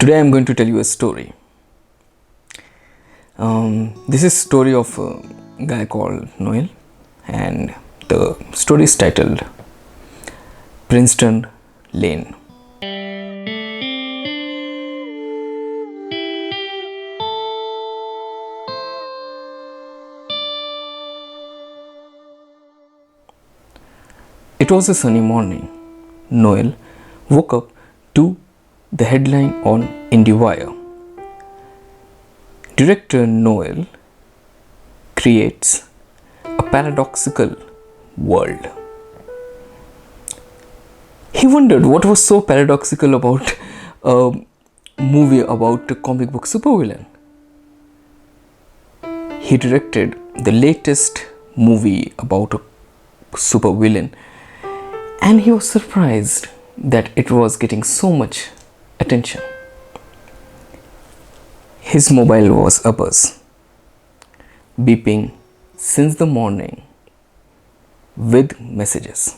Today I'm going to tell you a story. This is story of a guy called Noel, and the story is titled Princeton Lane. It was a sunny morning. Noel woke up to the headline on IndieWire. Director Noel creates a paradoxical world. He wondered what was so paradoxical about a movie about a comic book supervillain. He directed the latest movie about a supervillain, and he was surprised that it was getting so much attention. His mobile was abuzz, beeping since the morning with messages.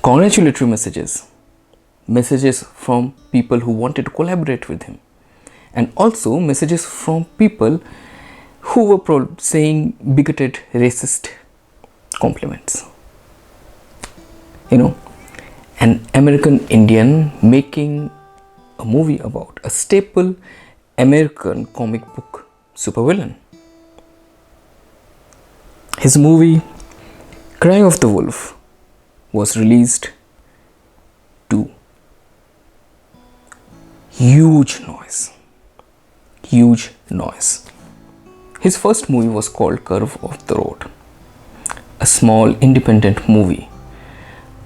Congratulatory messages from people who wanted to collaborate with him, and also messages from people who were saying bigoted, racist compliments. An American Indian making a movie about a staple American comic book supervillain. His movie Cry of the Wolf was released to huge noise. His first movie was called Curve of the Road, a small independent movie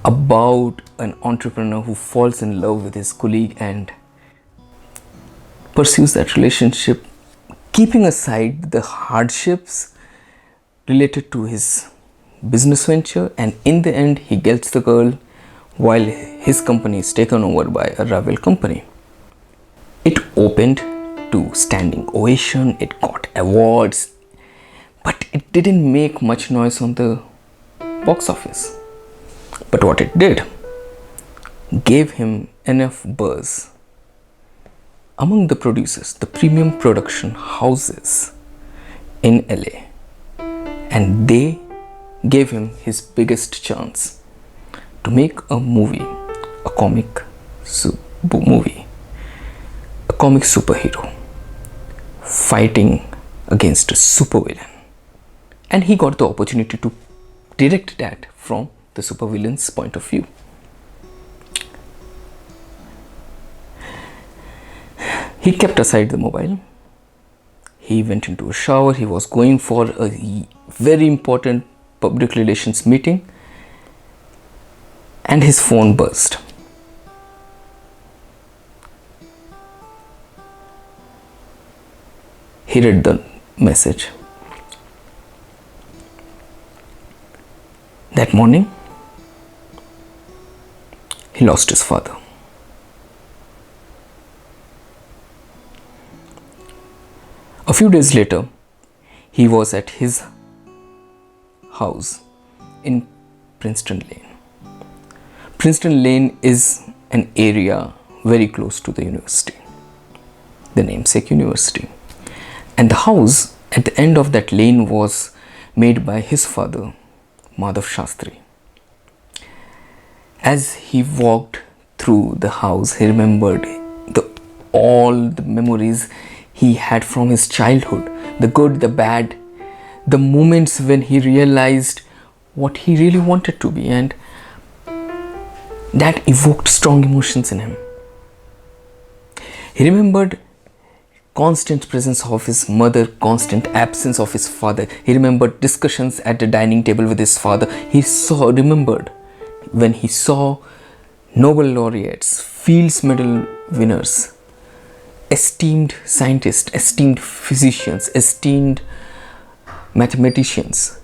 about an entrepreneur who falls in love with his colleague and pursues that relationship, keeping aside the hardships related to his business venture, and in the end he gets the girl while his company is taken over by a rival company. It opened to standing ovation, it got awards, but it didn't make much noise on the box office. But what it did gave him enough buzz among the producers, the premium production houses in LA, and they gave him his biggest chance to make a movie, a comic superhero fighting against a supervillain, and he got the opportunity to direct that from the supervillain's point of view. He kept aside the mobile. He went into a shower. He was going for a very important public relations meeting, and his phone buzzed. He read the message. That morning, he lost his father. A few days later, he was at his house in Princeton Lane. Princeton Lane is an area very close to the university, the namesake university. And the house at the end of that lane was made by his father, Madhav Shastri. As he walked through the house, he remembered all the memories he had from his childhood, the good, the bad, the moments when he realized what he really wanted to be, and that evoked strong emotions in him. He remembered constant presence of his mother, constant absence of his father. He remembered discussions at the dining table with his father. He remembered when he saw Nobel laureates, Fields Medal winners, esteemed scientists, esteemed physicians, esteemed mathematicians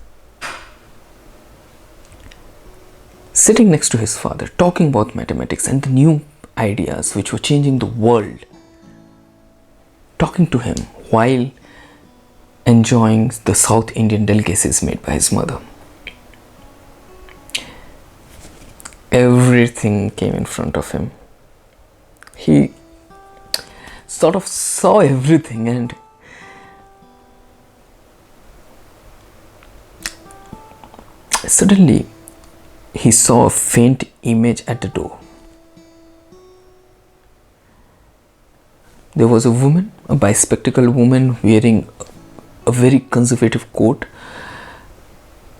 sitting next to his father, talking about mathematics and the new ideas which were changing the world, talking to him while enjoying the South Indian delicacies made by his mother. Everything came in front of him. He sort of saw everything, and suddenly he saw a faint image at the door. There was a woman, a bispectacled woman, wearing a very conservative coat,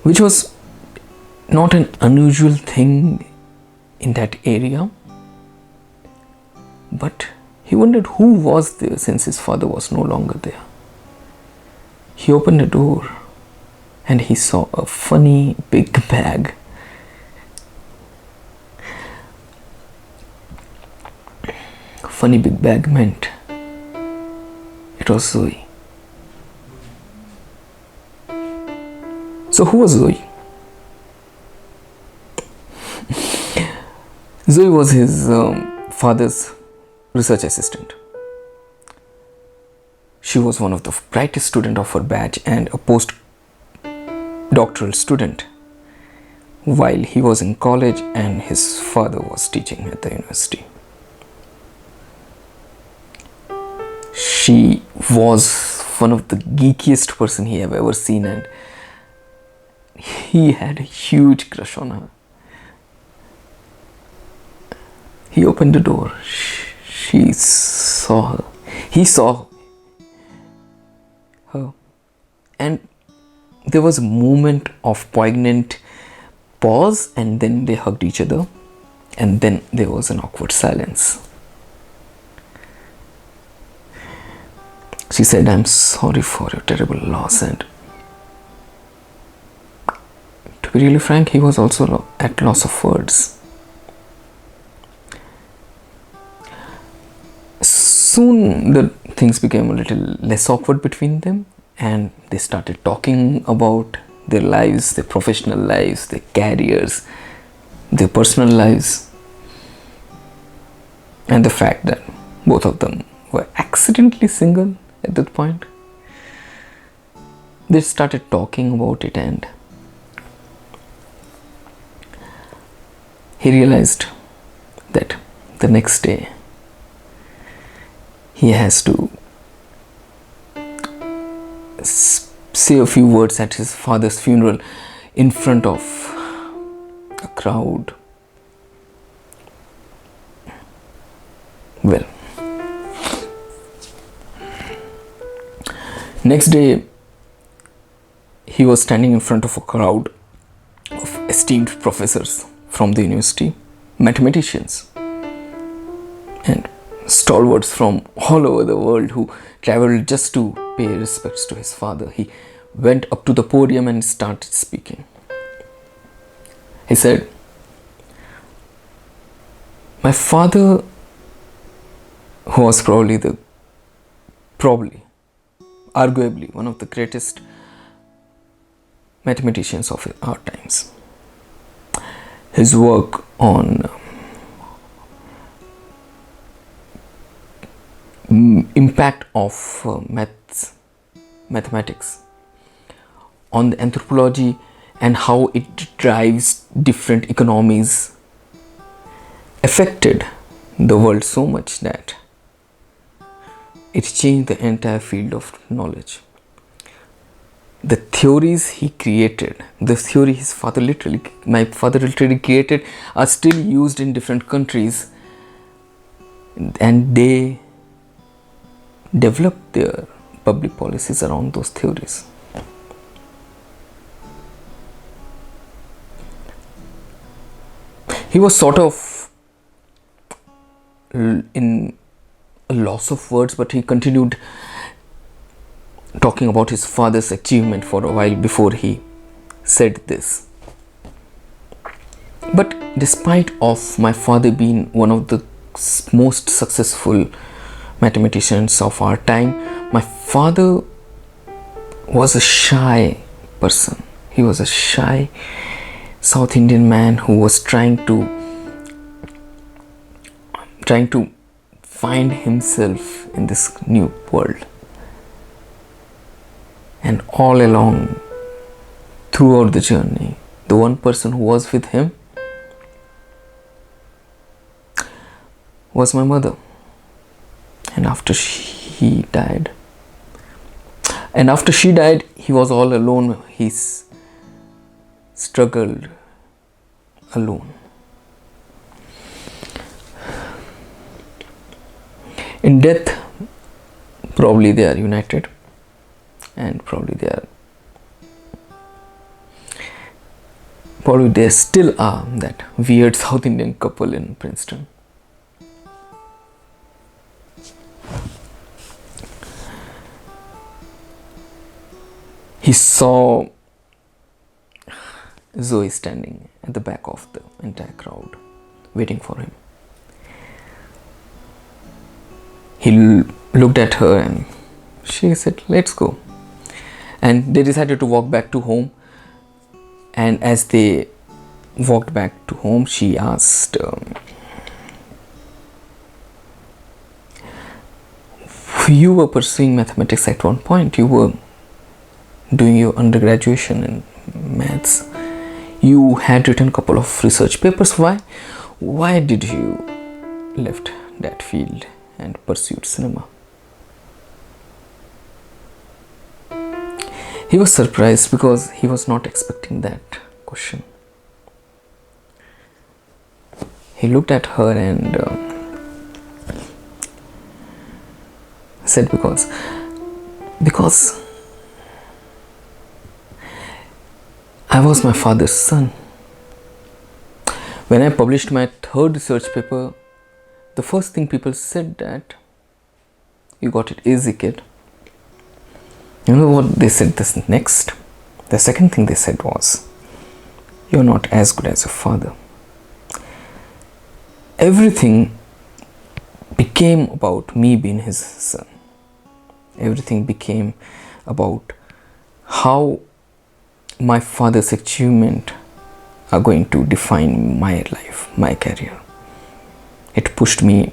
which was not an unusual thing in that area. But he wondered who was there since his father was no longer there. He opened the door and he saw a funny big bag. Funny big bag meant it was Zoe. So who was Zoe? Zoe was his father's research assistant. She was one of the brightest students of her batch and a postdoctoral student while he was in college and his father was teaching at the university. She was one of the geekiest person he have ever seen, and he had a huge crush on her. He opened the door. She saw her. He saw her. And there was a moment of poignant pause, and then they hugged each other, and then there was an awkward silence. She said, "I'm sorry for your terrible loss," and to be really frank, he was also at loss of words. Soon the things became a little less awkward between them, and they started talking about their lives, their professional lives, their careers, their personal lives, and the fact that both of them were accidentally single at that point. They started talking about it, and he realized that the next day he has to say a few words at his father's funeral in front of a crowd. Well, next day he was standing in front of a crowd of esteemed professors from the university, mathematicians, and stalwarts from all over the world who traveled just to pay respects to his father. He went up to the podium and started speaking. He said, "My father, who was arguably one of the greatest mathematicians of our times. His work on impact of mathematics on the anthropology and how it drives different economies affected the world so much that it changed the entire field of knowledge. The theories he created, the theory my father literally created, are still used in different countries, and they developed their public policies around those theories." He was sort of in a loss of words, but he continued talking about his father's achievement for a while before he said this. "But despite of my father being one of the most successful mathematicians of our time, my father was a shy person. He was a shy South Indian man who was trying to find himself in this new world. And all along, throughout the journey, the one person who was with him was my mother. And after she died, he was all alone. He struggled alone. In death, probably they are united, and probably they still are that weird South Indian couple in Princeton. He saw Zoe standing at the back of the entire crowd, waiting for him. He looked at her and she said, "Let's go." And they decided to walk back to home. And as they walked back to home, she asked, "You were pursuing mathematics at one point. You were doing your undergraduation in maths. You had written a couple of research papers. Why did you left that field and pursued cinema?" He was surprised because he was not expecting that question. He looked at her and said, because I was my father's son. When I published my third research paper, the first thing people said that, "You got it easy, kid." You know what they said this next? The second thing they said was, "You're not as good as your father." Everything became about me being his son. Everything became about how my father's achievements are going to define my life, my career. It pushed me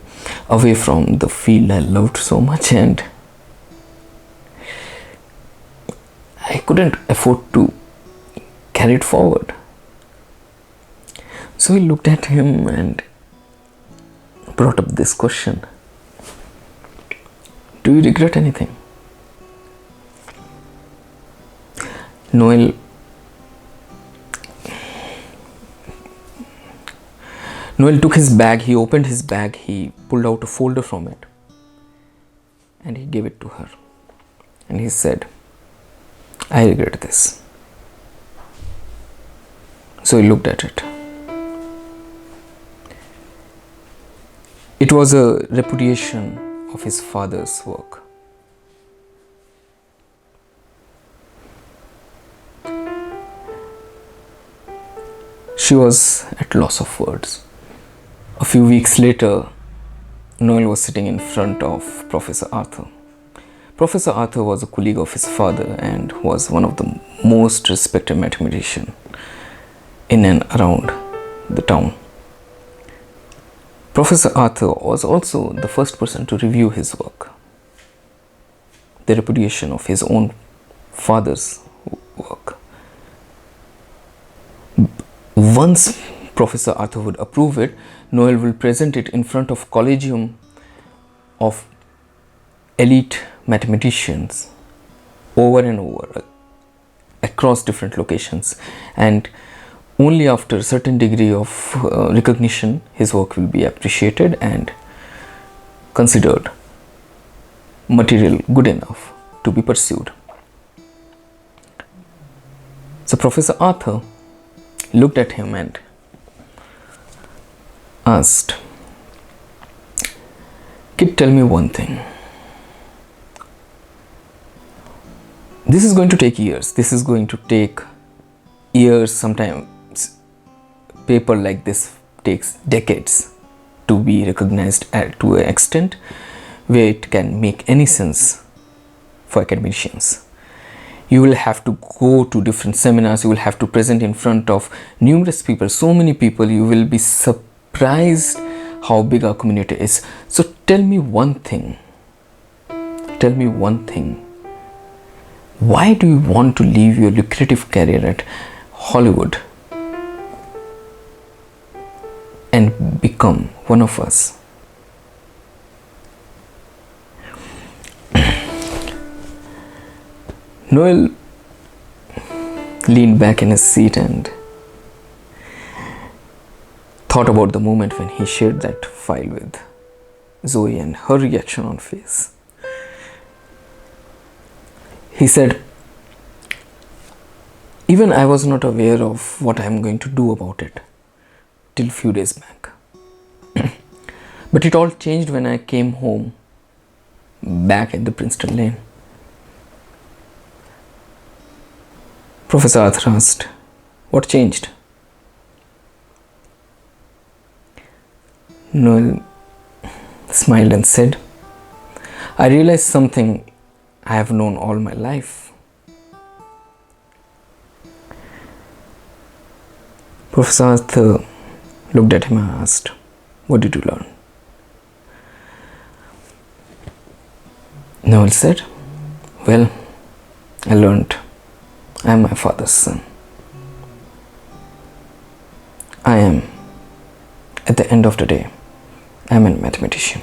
away from the field I loved so much, and I couldn't afford to carry it forward. So he looked at him and brought up this question: "Do you regret anything?" Noel took his bag, he opened his bag, he pulled out a folder from it, and he gave it to her. And he said, "I regret this." So he looked at it. It was a repudiation of his father's work. She was at loss of words. A few weeks later, Noel was sitting in front of Professor Arthur. Professor Arthur was a colleague of his father and was one of the most respected mathematicians in and around the town. Professor Arthur was also the first person to review his work, the repudiation of his own father's work. Once Professor Arthur would approve it, Noel will present it in front of collegium of elite mathematicians over and over across different locations, and only after a certain degree of recognition his work will be appreciated and considered material good enough to be pursued. So Professor Arthur looked at him and asked, "Kid, tell me one thing. This is going to take years. This is going to take years. Sometimes paper like this takes decades to be recognized to an extent where it can make any sense for academicians. You will have to go to different seminars. You will have to present in front of numerous people, so many people. You will be surprised how big our community is. So tell me one thing. Tell me one thing. Why do you want to leave your lucrative career at Hollywood and become one of us?" Noel leaned back in his seat and thought about the moment when he shared that file with Zoe and her reaction on face. He said, even I was not aware of what I am going to do about it till few days back. But it all changed when I came home back at the Princeton Lane. Professor Arthur asked, what changed? Noel smiled and said, I realized something I have known all my life. Professor Arthur looked at him and asked, what did you learn? Noel said, well, I learned I am my father's son. I am, at the end of the day, I am a mathematician.